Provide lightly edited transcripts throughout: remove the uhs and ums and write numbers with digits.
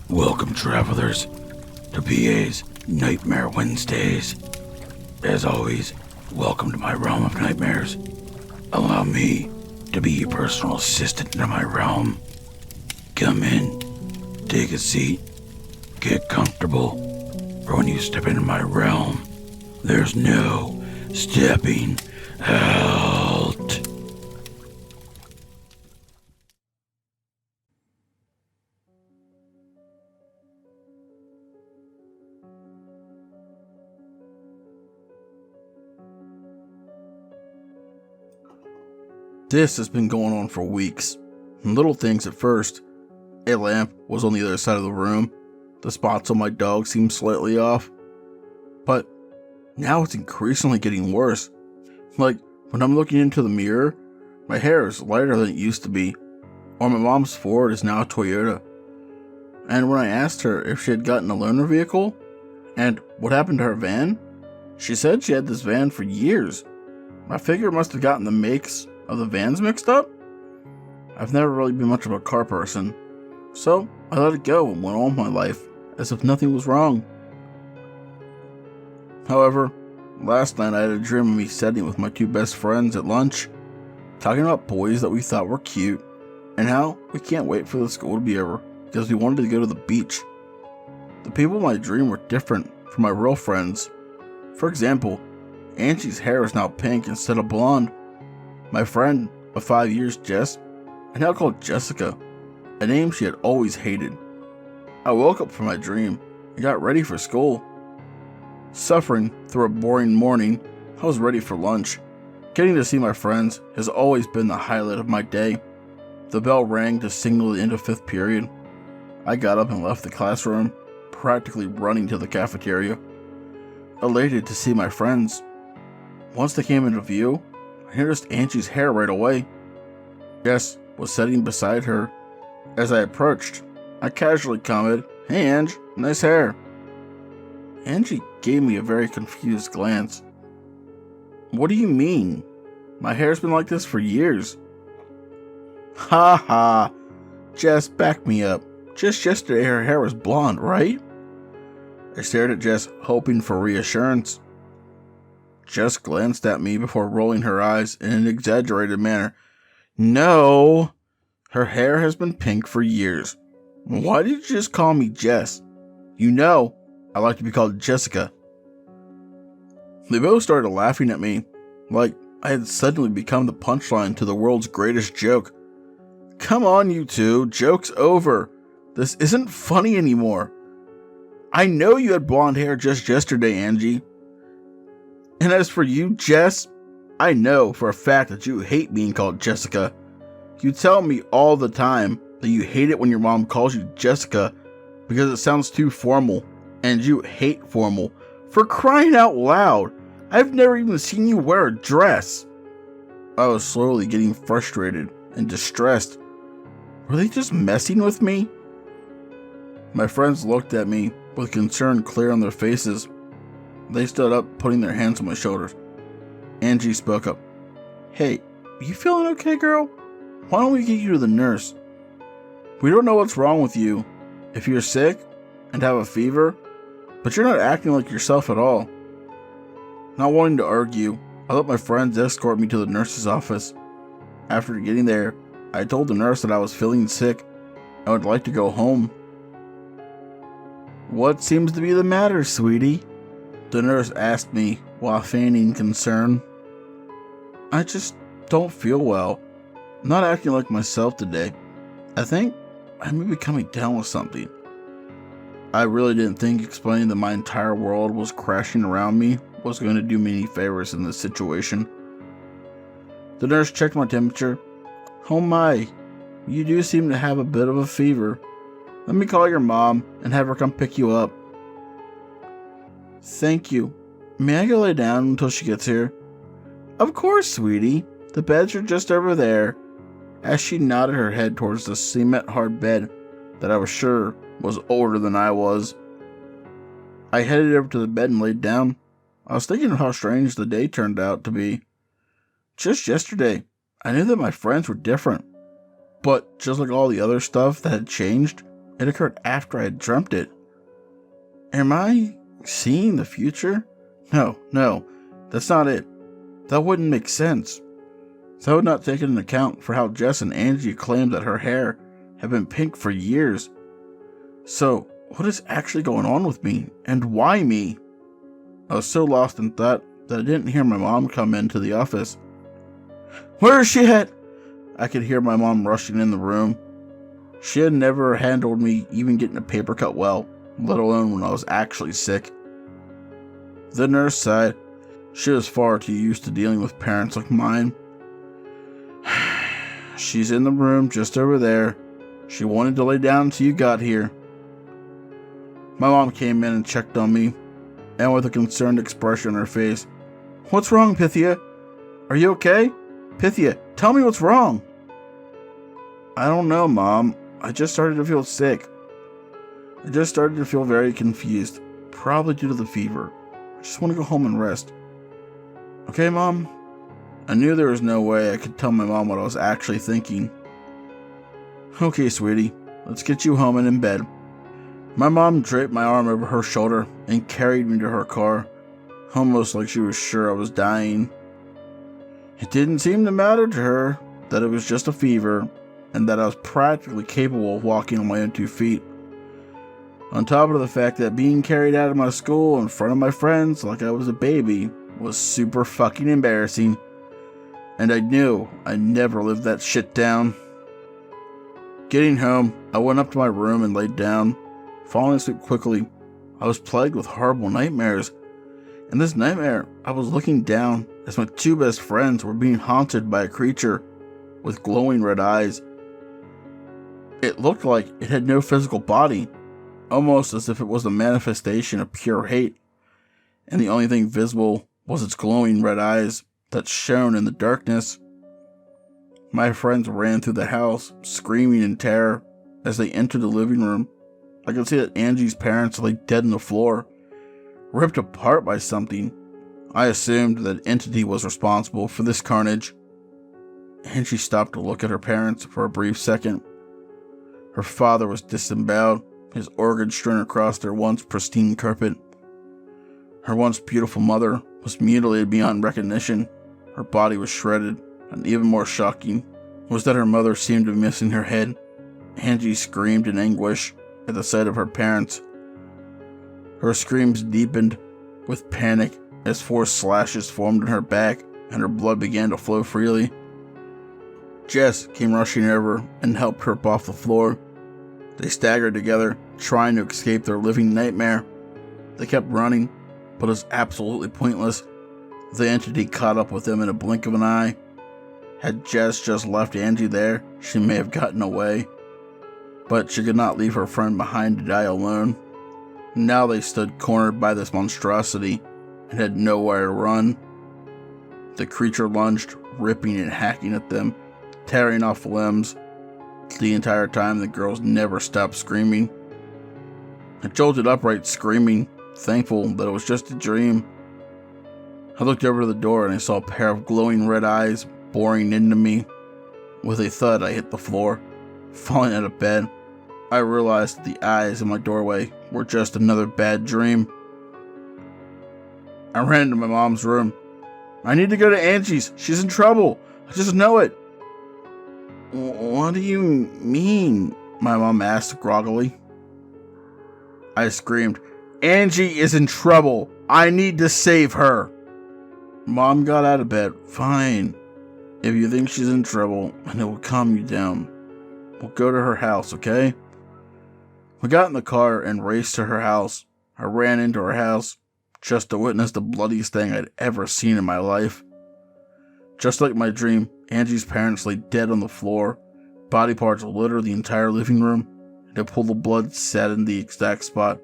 Welcome, travelers, to PA's Nightmare Wednesdays. As always, welcome to my realm of nightmares. Allow me to be your personal assistant in my realm. Come in, take a seat, get comfortable, for when you step into my realm, there's no stepping out. This has been going on for weeks. Little things at first. A lamp was on the other side of the room. The spots on my dog seemed slightly off. But now it's increasingly getting worse. Like, when I'm looking into the mirror, my hair is lighter than it used to be. Or my mom's Ford is now a Toyota. And when I asked her if she had gotten a loaner vehicle, and what happened to her van, she said she had this van for years. I figure it must have gotten the makes of the vans mixed up. I've never really been much of a car person, so I let it go and went on with my life as if nothing was wrong. However, last night I had a dream of me sitting with my two best friends at lunch, talking about boys that we thought were cute, and how we can't wait for the school to be over because we wanted to go to the beach. The people in my dream were different from my real friends. For example, Angie's hair is now pink instead of blonde. My friend of 5 years, Jess, I now called Jessica, a name she had always hated. I woke up from my dream and got ready for school. Suffering through a boring morning, I was ready for lunch. Getting to see my friends has always been the highlight of my day. The bell rang to signal the end of 5th period. I got up and left the classroom, practically running to the cafeteria, elated to see my friends. Once they came into view, I noticed Angie's hair right away. Jess was sitting beside her. As I approached, I casually commented, "Hey Ange, nice hair." Angie gave me a very confused glance. "What do you mean? My hair's been like this for years." "Ha ha, Jess, back me up. Just yesterday her hair was blonde, right?" I stared at Jess, hoping for reassurance. Jess glanced at me before rolling her eyes in an exaggerated manner. "No, her hair has been pink for years. Why did you just call me Jess? You know, I like to be called Jessica." They both started laughing at me, like I had suddenly become the punchline to the world's greatest joke. "Come on, you two, joke's over. This isn't funny anymore. I know you had blonde hair just yesterday, Angie. And as for you, Jess, I know for a fact that you hate being called Jessica. You tell me all the time that you hate it when your mom calls you Jessica because it sounds too formal, and you hate formal. For crying out loud, I've never even seen you wear a dress." I was slowly getting frustrated and distressed. Were they just messing with me? My friends looked at me with concern clear on their faces. They stood up, putting their hands on my shoulders. Angie spoke up. "Hey, you feeling okay, girl? Why don't we get you to the nurse? We don't know what's wrong with you. If you're sick and have a fever, but you're not acting like yourself at all." Not wanting to argue, I let my friends escort me to the nurse's office. After getting there, I told the nurse that I was feeling sick and would like to go home. "What seems to be the matter, sweetie?" the nurse asked me while feigning concern. "I just don't feel well. I'm not acting like myself today. I think I may be coming down with something." I really didn't think explaining that my entire world was crashing around me was going to do me any favors in this situation. The nurse checked my temperature. "Oh my, you do seem to have a bit of a fever. Let me call your mom and have her come pick you up." "Thank you. May I go lay down until she gets here?" "Of course, sweetie. The beds are just over there," as she nodded her head towards the cement-hard bed that I was sure was older than I was. I headed over to the bed and laid down. I was thinking of how strange the day turned out to be. Just yesterday, I knew that my friends were different. But just like all the other stuff that had changed, it occurred after I had dreamt it. Am I seeing the future? No, that's not it. That wouldn't make sense. That would not take into account for how Jess and Angie claimed that her hair had been pink for years. So, what is actually going on with me, and why me? I was so lost in thought that I didn't hear my mom come into the office. Where is she at? I could hear my mom rushing in the room. She had never handled me even getting a paper cut well, let alone when I was actually sick. The nurse sighed. She was far too used to dealing with parents like mine. She's in the room just over there. She wanted to lay down until you got here. My mom came in and checked on me, and with a concerned expression on her face. What's wrong, Pythia? Are you okay? Pythia, tell me what's wrong. I don't know, Mom. I just started to feel sick. I just started to feel very confused, probably due to the fever. I just want to go home and rest. Okay, Mom? I knew there was no way I could tell my mom what I was actually thinking. Okay, sweetie, let's get you home and in bed. My mom draped my arm over her shoulder and carried me to her car, almost like she was sure I was dying. It didn't seem to matter to her that it was just a fever and that I was practically capable of walking on my own 2 feet. On top of the fact that being carried out of my school in front of my friends like I was a baby was super fucking embarrassing, and I knew I'd never live that shit down. Getting home, I went up to my room and laid down, falling asleep quickly. I was plagued with horrible nightmares. In this nightmare, I was looking down as my 2 best friends were being haunted by a creature with glowing red eyes. It looked like it had no physical body, almost as if it was a manifestation of pure hate, and the only thing visible was its glowing red eyes that shone in the darkness. My friends ran through the house, screaming in terror as they entered the living room. I could see that Angie's parents lay dead on the floor, ripped apart by something. I assumed that entity was responsible for this carnage. Angie stopped to look at her parents for a brief second. Her father was disemboweled, his organs strewn across their once pristine carpet. Her once beautiful mother was mutilated beyond recognition. Her body was shredded, and even more shocking was that her mother seemed to be missing her head. Angie screamed in anguish at the sight of her parents. Her screams deepened with panic as 4 slashes formed in her back and her blood began to flow freely. Jess came rushing over and helped her up off the floor. They staggered together, trying to escape their living nightmare. They kept running, but it was absolutely pointless. The entity caught up with them in a blink of an eye. Had Jess just left Angie there, she may have gotten away. But she could not leave her friend behind to die alone. Now they stood cornered by this monstrosity and had nowhere to run. The creature lunged, ripping and hacking at them, tearing off limbs. The entire time the girls never stopped screaming. I jolted upright, screaming, thankful that it was just a dream. I looked over to the door and I saw a pair of glowing red eyes boring into me. With a thud, I hit the floor, falling out of bed. I realized that the eyes in my doorway were just another bad dream. I ran into my mom's room. I need to go to Angie's. She's in trouble. I just know it. What do you mean? My mom asked groggily. I screamed, Angie is in trouble. I need to save her. Mom got out of bed. Fine. If you think she's in trouble and it will calm you down, we'll go to her house, okay? We got in the car and raced to her house. I ran into her house just to witness the bloodiest thing I'd ever seen in my life. Just like my dream, Angie's parents lay dead on the floor. Body parts littered the entire living room, and a pool of blood sat in the exact spot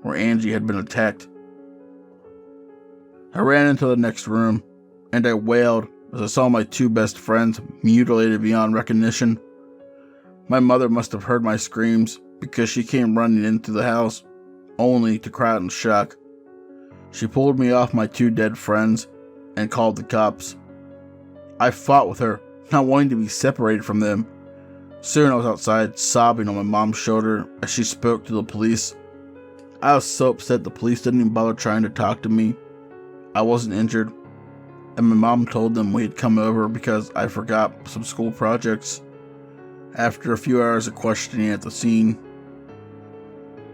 where Angie had been attacked. I ran into the next room, and I wailed as I saw my 2 best friends mutilated beyond recognition. My mother must have heard my screams because she came running into the house, only to cry out in shock. She pulled me off my 2 dead friends and called the cops. I fought with her, not wanting to be separated from them. Soon I was outside, sobbing on my mom's shoulder as she spoke to the police. I was so upset the police didn't even bother trying to talk to me. I wasn't injured, and my mom told them we had come over because I forgot some school projects. After a few hours of questioning at the scene,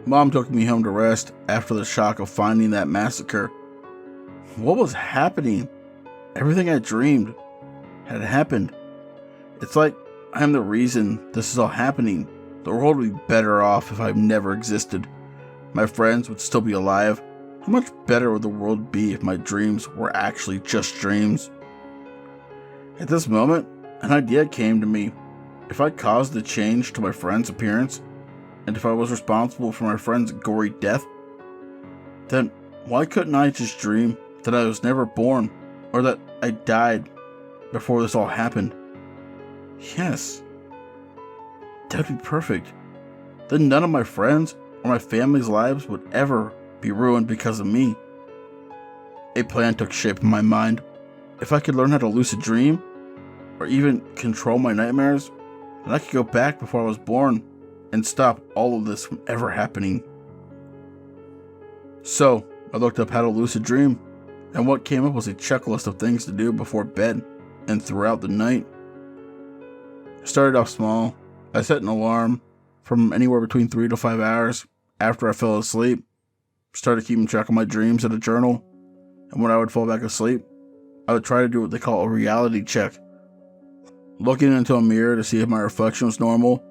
Mom took me home to rest after the shock of finding that massacre. What was happening? Everything I dreamed had happened. It's like I'm the reason this is all happening. The world would be better off if I never existed. My friends would still be alive. How much better would the world be if my dreams were actually just dreams? At this moment, an idea came to me. If I caused the change to my friend's appearance, and if I was responsible for my friend's gory death, then why couldn't I just dream that I was never born, or that I died before this all happened? Yes, that would be perfect. Then none of my friends or my family's lives would ever be ruined because of me. A plan took shape in my mind. If I could learn how to lucid dream, or even control my nightmares, then I could go back before I was born and stop all of this from ever happening. So, I looked up how to lucid dream, and what came up was a checklist of things to do before bed and throughout the night. I started off small. I set an alarm from anywhere between 3 to 5 hours after I fell asleep. Started keeping track of my dreams in a journal, and when I would fall back asleep, I would try to do what they call a reality check. Looking into a mirror to see if my reflection was normal,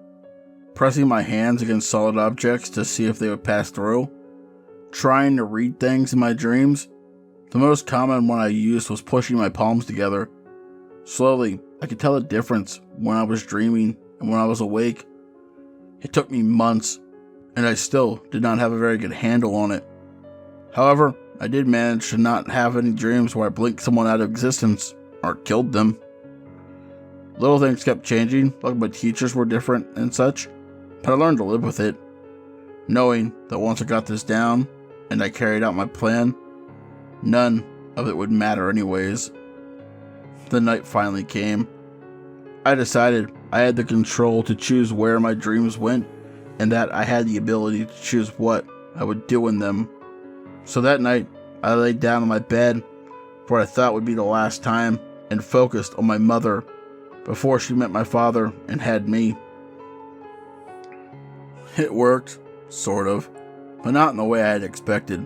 pressing my hands against solid objects to see if they would pass through, trying to read things in my dreams. The most common one I used was pushing my palms together. Slowly, I could tell the difference when I was dreaming and when I was awake. It took me months, and I still did not have a very good handle on it. However, I did manage to not have any dreams where I blinked someone out of existence or killed them. Little things kept changing, like my teachers were different and such, but I learned to live with it, knowing that once I got this down and I carried out my plan, none of it would matter anyways. The night finally came. I decided I had the control to choose where my dreams went, and that I had the ability to choose what I would do in them. So that night, I laid down on my bed for what I thought would be the last time and focused on my mother before she met my father and had me. It worked, sort of, but not in the way I had expected.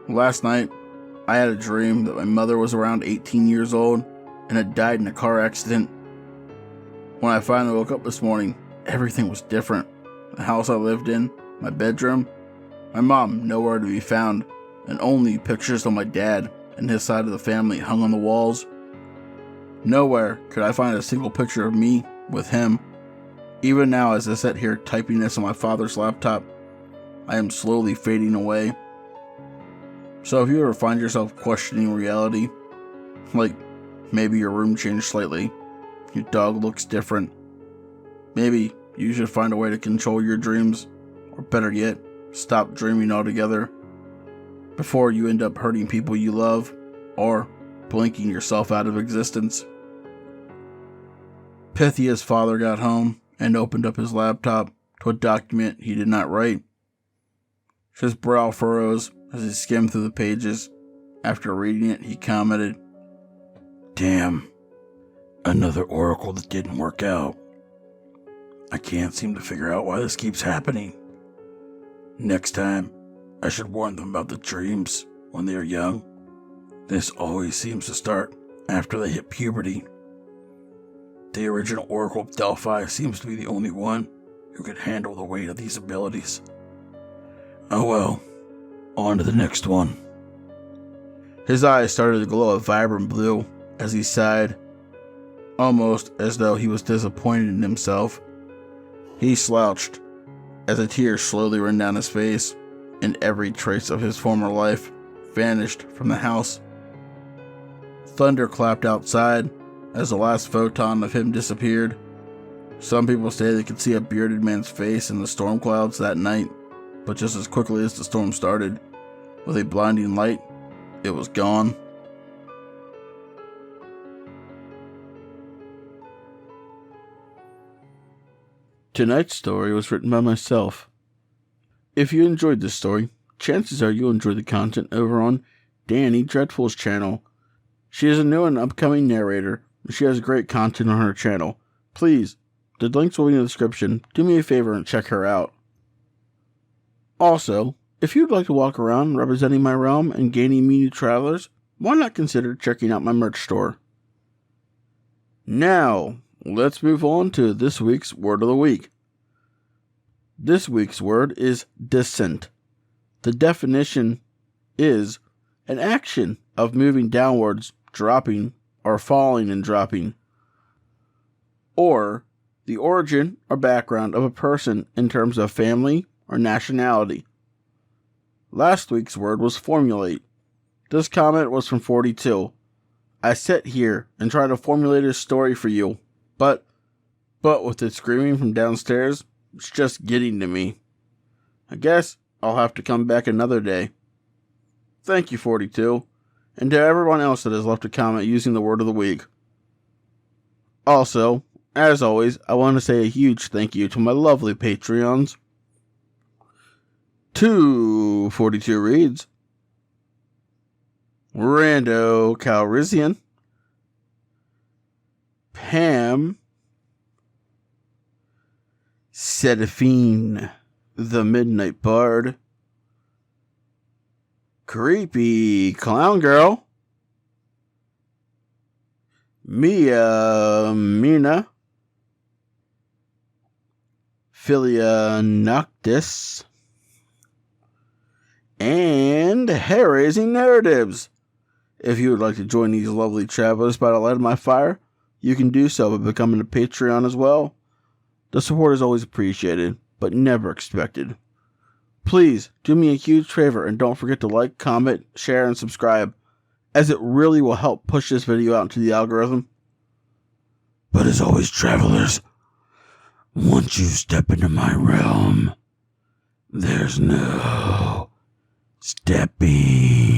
Last night, I had a dream that my mother was around 18 years old and had died in a car accident. When I finally woke up this morning, everything was different. The house I lived in, my bedroom, my mom nowhere to be found, and only pictures of my dad and his side of the family hung on the walls. Nowhere could I find a single picture of me with him. Even now, as I sit here typing this on my father's laptop, I am slowly fading away. So if you ever find yourself questioning reality, like maybe your room changed slightly, your dog looks different, maybe you should find a way to control your dreams, or better yet, stop dreaming altogether before you end up hurting people you love or blinking yourself out of existence. Pythia's father got home and opened up his laptop to a document he did not write. His brow furrows as he skimmed through the pages. After reading it, he commented, Damn, another oracle that didn't work out. I can't seem to figure out why this keeps happening. Next time, I should warn them about the dreams when they are young. This always seems to start after they hit puberty. The original Oracle of Delphi seems to be the only one who could handle the weight of these abilities. Oh well, on to the next one. His eyes started to glow a vibrant blue as he sighed, almost as though he was disappointed in himself. He slouched as a tear slowly ran down his face, and every trace of his former life vanished from the house. Thunder clapped outside as the last photon of him disappeared. Some people say they could see a bearded man's face in the storm clouds that night, but just as quickly as the storm started, with a blinding light, it was gone. Tonight's story was written by myself. If you enjoyed this story, chances are you'll enjoy the content over on Danie Dreadful's channel. She is a new and upcoming narrator, and she has great content on her channel. Please, the links will be in the description. Do me a favor and check her out. Also, if you'd like to walk around representing my realm and gaining me new travelers, why not consider checking out my merch store? Now, let's move on to this week's word of the week. This week's word is descent. The definition is an action of moving downwards, dropping, or falling and dropping, or the origin or background of a person in terms of family or nationality. Last week's word was formulate. This comment was from 42. I sit here and try to formulate a story for you, but with it screaming from downstairs, it's just getting to me. I guess I'll have to come back another day. Thank you, 42, and to everyone else that has left a comment using the word of the week. Also, as always, I want to say a huge thank you to my lovely Patreons. 242 Reads, Rando Calrissian, Pam, Seraphine, the Midnight Bard, Creepy Clown Girl, Mina, Philia Noctis, and Hair-Raising Narratives. If you would like to join these lovely travelers by the light of my fire, you can do so by becoming a Patreon as well. The support is always appreciated, but never expected. Please do me a huge favor and don't forget to like, comment, share, and subscribe, as it really will help push this video out into the algorithm. But as always, travelers, once you step into my realm, there's no stepping